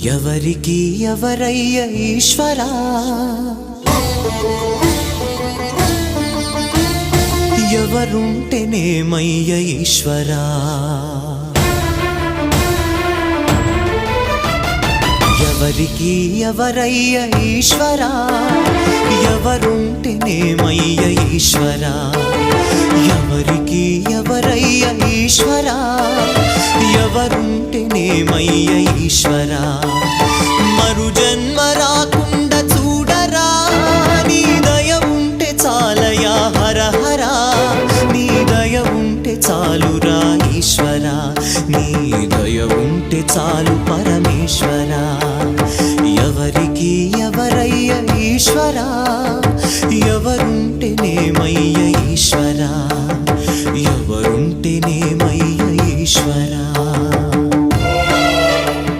ఎవరికి ఎవరయ్య ఈశ్వరా, ఎవరుంటేనేమయ్య ఈశ్వరా, ఎవరికి ఎవరయ్య ఈశ్వరా, ఎవరుంటేనేమయ్య ఈశ్వరా, ఎవరికి ఎవరయ్య ఈశ్వరా, ఎవరుంటేనేమయ్య ఈశ్వరా. మరు జన్మ రాకుండా చూడరా, నీ దయ ఉంటే చాలయా హర హరా, నీ దయ ఉంటే చాలురా ఈశ్వరా, నీ దయ ఉంటే చాలు పరమేశ్వరా. ఎవరికి ఎవరయ్య ఈశ్వరా, ఎవరుంటేనేమయ్య ఈశ్వరా, ఎవరుంటేనేమయ్య ఈశ్వరా.